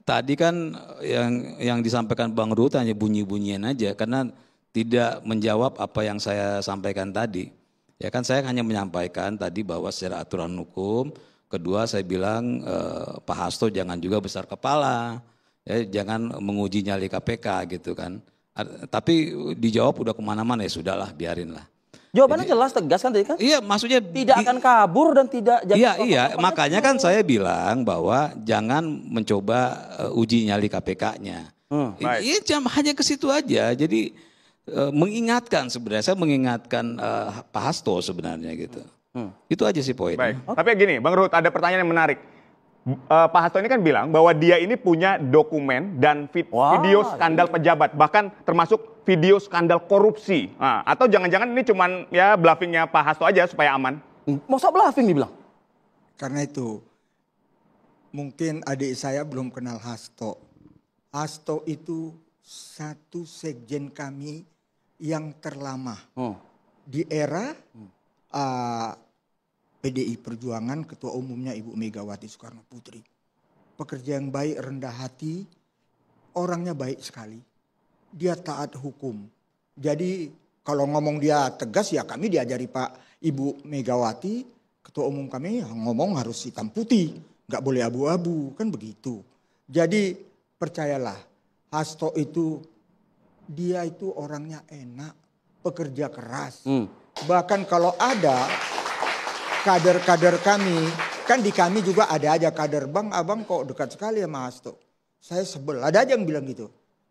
tadi kan yang disampaikan Bang Ruhut hanya bunyi-bunyian aja karena tidak menjawab apa yang saya sampaikan tadi. Ya kan saya hanya menyampaikan tadi bahwa secara aturan hukum, kedua saya bilang Pak Hasto jangan juga besar kepala, ya jangan menguji nyali KPK gitu kan. Tapi dijawab udah kemana-mana ya sudahlah biarin lah. Jawabannya jelas tegas kan tadi kan? Iya maksudnya. Tidak akan kabur dan tidak jadi. Iya makanya kan saya bilang bahwa jangan mencoba uji nyali KPK-nya. Ini hanya ke situ aja jadi mengingatkan sebenarnya, saya mengingatkan Pak Hasto sebenarnya gitu. Itu aja sih poinnya. Baik, tapi gini Bang Ruhut ada pertanyaan yang menarik. Pak Hasto ini kan bilang bahwa dia ini punya dokumen dan video skandal pejabat, bahkan termasuk video skandal korupsi. Nah, atau jangan-jangan ini cuman ya bluffingnya Pak Hasto aja supaya aman? Masa bluffing dibilang? Karena itu mungkin adik saya belum kenal Hasto. Hasto itu satu sekjen kami yang terlama di era PDI Perjuangan, ketua umumnya Ibu Megawati Soekarno Putri. Pekerja yang baik, rendah hati, orangnya baik sekali. Dia taat hukum. Jadi kalau ngomong dia tegas ya kami diajari Pak Ibu Megawati, ketua umum kami ngomong harus hitam putih. Nggak boleh abu-abu, kan begitu. Jadi percayalah, Hasto itu, dia itu orangnya enak, pekerja keras. Bahkan kalau ada kader-kader kami, kan di kami juga ada aja kader, Bang, abang kok dekat sekali sama Hasto. Saya sebel, ada aja yang bilang gitu.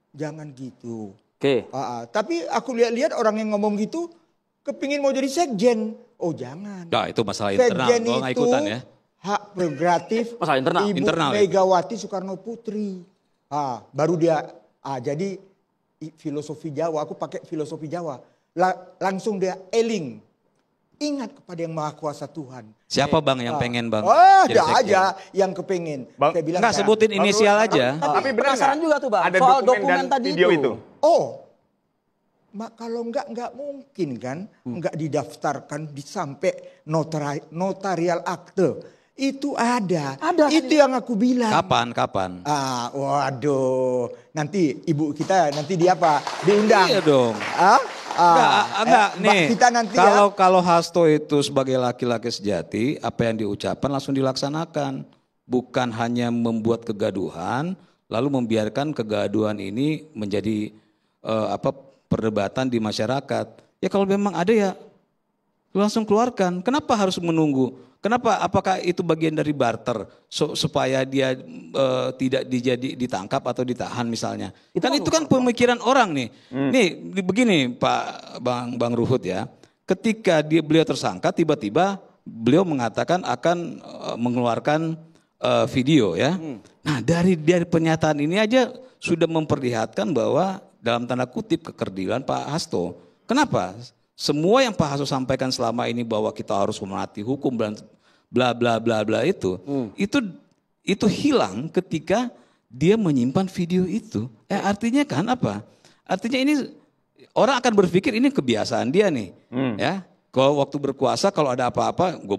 Jangan gitu. Oke. Tapi aku lihat-lihat orang yang ngomong gitu, kepingin mau jadi sekjen. Oh jangan. Nah itu masalah internal, sekjen gua nggak ikutan ya. Hak prerogatif masalah internal. Ibu Megawati Soekarno Putri. Baru dia, jadi filosofi Jawa, aku pakai filosofi Jawa. Langsung dia eling. Ingat kepada yang maha kuasa Tuhan. Siapa Bang yang pengen Bang? Ada aja yang kepengen. Bang, saya bilang, nggak sebutin inisial aja. Tapi penasaran juga tuh Bang, ada soal dokumen dan tadi video itu. Kalau nggak mungkin kan, nggak didaftarkan sampai notarial akte. Itu ada. Itu yang aku bilang. Kapan? Waduh, nanti ibu kita nanti dia apa? Diundang. Iya dong. Enggak nih. Kita nanti kalau Hasto itu sebagai laki-laki sejati, apa yang diucapkan langsung dilaksanakan. Bukan hanya membuat kegaduhan, lalu membiarkan kegaduhan ini menjadi perdebatan di masyarakat. Ya kalau memang ada ya langsung keluarkan. Kenapa harus menunggu? Kenapa? Apakah itu bagian dari barter supaya dia tidak ditangkap atau ditahan misalnya? Itu kan pemikiran orang nih. Nih begini Pak Bang Ruhut ya. Ketika beliau tersangka tiba-tiba beliau mengatakan akan mengeluarkan video ya. Nah dari pernyataan ini aja sudah memperlihatkan bahwa dalam tanda kutip kekerdilan Pak Hasto. Kenapa? Semua yang Pak Hasto sampaikan selama ini bahwa kita harus menaati hukum dan bla bla bla bla itu hilang ketika dia menyimpan video itu. Artinya kan apa? Artinya ini orang akan berpikir ini kebiasaan dia nih, ya. Kalau waktu berkuasa kalau ada apa-apa gue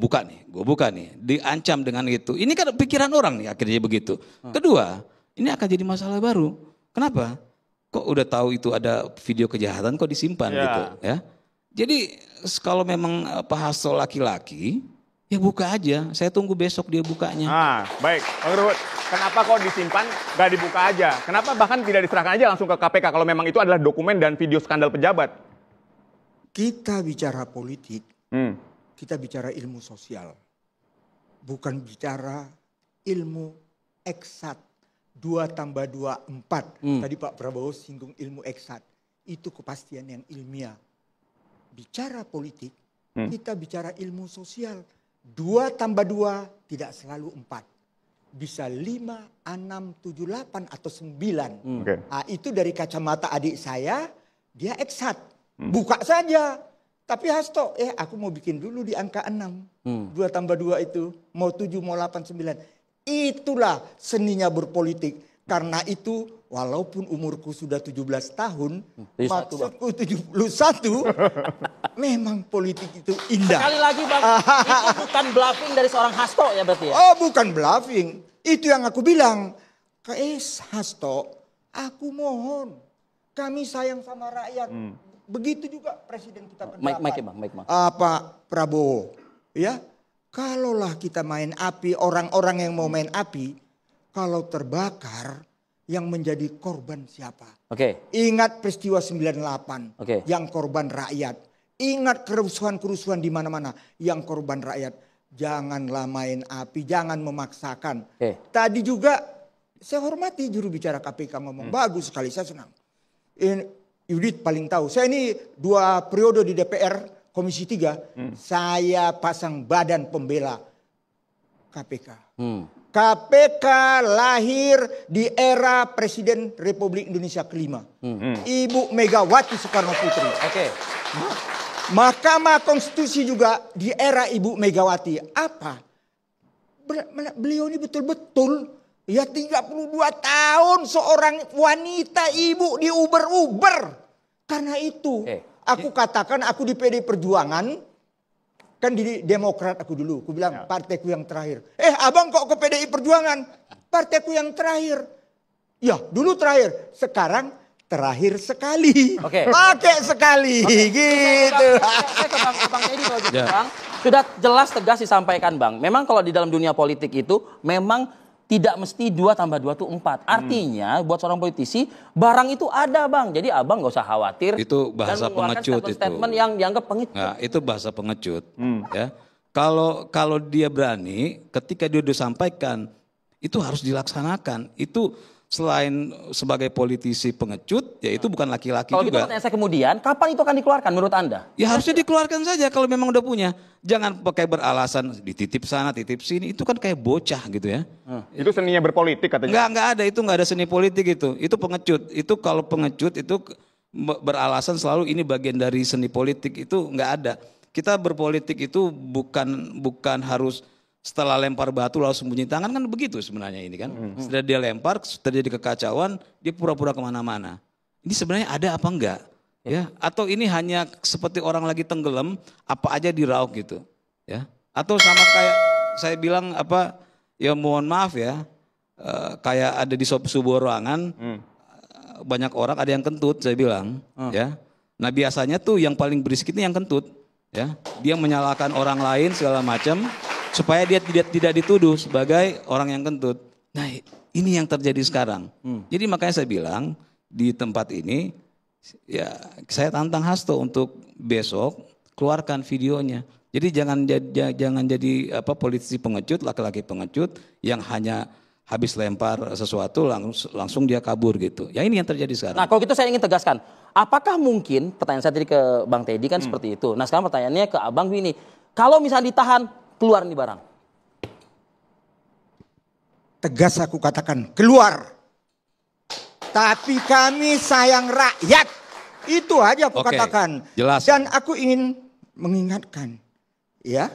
buka nih, diancam dengan itu. Ini kan pikiran orang nih akhirnya begitu. Kedua, ini akan jadi masalah baru. Kenapa? Kok udah tahu itu ada video kejahatan kok disimpan gitu, ya? Jadi kalau memang Pak Hasto laki-laki, ya buka aja. Saya tunggu besok dia bukanya. Baik, Bang Ruhut. Kenapa kok disimpan, gak dibuka aja? Kenapa bahkan tidak diserahkan aja langsung ke KPK kalau memang itu adalah dokumen dan video skandal pejabat? Kita bicara politik, kita bicara ilmu sosial. Bukan bicara ilmu eksat. 2 tambah 2, 4. Tadi Pak Prabowo singgung ilmu eksat. Itu kepastian yang ilmiah. Bicara politik, kita bicara ilmu sosial. 2 tambah 2 tidak selalu 4. Bisa 5, 6, 7, 8 atau 9. Itu dari kacamata adik saya, dia eksat. Buka saja. Tapi Hasto, aku mau bikin dulu di angka 6. 2 tambah 2 itu, mau 7, mau 8, 9. Itulah seninya berpolitik. Karena itu walaupun umurku sudah 17 tahun, maksudku 71, memang politik itu indah. Sekali lagi Bang, itu bukan bluffing dari seorang Hasto ya berarti ya? Oh bukan bluffing, itu yang aku bilang. Hasto, aku mohon, kami sayang sama rakyat. Begitu juga Presiden kita ke-8. Pak Prabowo, ya, kalaulah kita main api, orang-orang yang mau main api, kalau terbakar, yang menjadi korban siapa? Ingat peristiwa 98, yang korban rakyat. Ingat kerusuhan-kerusuhan di mana-mana, yang korban rakyat. Janganlah main api, jangan memaksakan. Tadi juga saya hormati juru bicara KPK ngomong, bagus sekali, saya senang. Yudit paling tahu, saya ini 2 periode di DPR, Komisi 3, saya pasang badan pembela KPK. KPK lahir di era Presiden Republik Indonesia kelima. Ibu Megawati Soekarno Putri. Mahkamah Konstitusi juga di era Ibu Megawati. Apa? Beliau ini betul-betul ya 32 tahun seorang wanita ibu di Uber. Karena itu aku katakan aku di PD Perjuangan, kan di Demokrat aku dulu. Aku bilang partaiku yang terakhir. Abang kok ke PDI Perjuangan? Partaiku yang terakhir. Ya dulu terakhir, sekarang terakhir sekali. Pakai sekali gitu. Saya ke Bang Teddy kalau gitu, Bang. Sudah jelas tegas disampaikan, Bang. Memang kalau di dalam dunia politik itu memang tidak mesti 2 tambah 2 itu 4. Artinya buat seorang politisi barang itu ada, Bang. Jadi abang nggak usah khawatir. Itu bahasa pengecut itu. Statement yang dianggap pengecut. Nah, itu bahasa pengecut. Ya, kalau dia berani, ketika dia disampaikan itu harus dilaksanakan. Itu selain sebagai politisi pengecut, ya itu bukan laki-laki juga. Kalau gitu pertanyaan saya kemudian, kapan itu akan dikeluarkan menurut Anda? Ya harusnya dikeluarkan saja kalau memang udah punya. Jangan pakai beralasan dititip sana, titip sini. Itu kan kayak bocah gitu ya. Itu seninya berpolitik katanya. Enggak ada, itu enggak ada seni politik itu. Itu pengecut. Itu kalau pengecut itu beralasan selalu ini bagian dari seni politik, itu enggak ada. Kita berpolitik itu bukan harus setelah lempar batu lalu sembunyi tangan, kan begitu sebenarnya ini kan. Setelah dia lempar, terjadi kekacauan, dia pura-pura kemana-mana. Ini sebenarnya ada apa enggak? Ya, atau ini hanya seperti orang lagi tenggelam, apa aja diraup gitu, ya? Atau sama kayak saya bilang ya mohon maaf ya, kayak ada di sebuah ruangan, banyak orang ada yang kentut, saya bilang, ya. Nah biasanya tuh yang paling berisik ini yang kentut, ya. Dia menyalahkan orang lain segala macam supaya dia tidak dituduh sebagai orang yang kentut. Nah ini yang terjadi sekarang. Jadi makanya saya bilang di tempat ini, ya saya tantang Hasto untuk besok keluarkan videonya. Jadi jangan jadi politisi pengecut, laki-laki pengecut yang hanya habis lempar sesuatu langsung dia kabur gitu. Ya ini yang terjadi sekarang. Nah kalau gitu saya ingin tegaskan, apakah mungkin, pertanyaan saya tadi ke Bang Teddy kan seperti itu. Nah sekarang pertanyaannya ke Abang gini, kalau misalnya ditahan, keluar nih barang. Tegas aku katakan, keluar. Tapi kami sayang rakyat. Itu aja aku katakan. Jelas. Dan aku ingin mengingatkan, ya,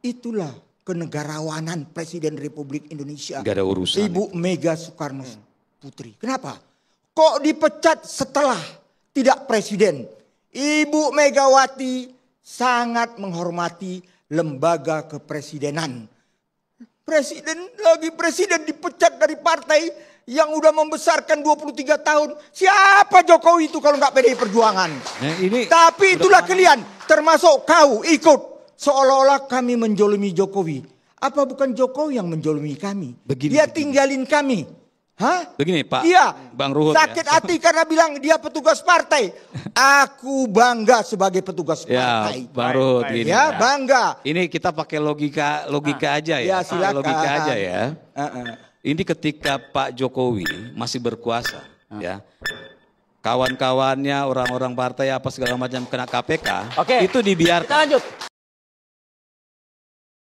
itulah kenegarawanan Presiden Republik Indonesia. Gak ada urusan. Ibu Mega Soekarno Putri. Kenapa? Kok dipecat setelah tidak presiden? Ibu Megawati sangat menghormati lembaga kepresidenan. Presiden dipecat dari partai yang udah membesarkan 23 tahun. Siapa Jokowi itu kalau nggak PDI Perjuangan? Tapi itulah kalian, termasuk kau ikut. Seolah-olah kami menjolimi Jokowi. Apa bukan Jokowi yang menjolimi kami? Dia tinggalin kami. Hah? Begini Pak, dia Bang Ruhut sakit hati karena bilang dia petugas partai. Aku bangga sebagai petugas partai. Ya, Bang Ruhut ini. Ya, bangga. Ini kita pakai logika aja ya. Ya, silakan. Logika aja ya. Ini ketika Pak Jokowi masih berkuasa, ya. Kawan-kawannya, orang-orang partai apa segala macam kena KPK, itu dibiarkan. Kita lanjut.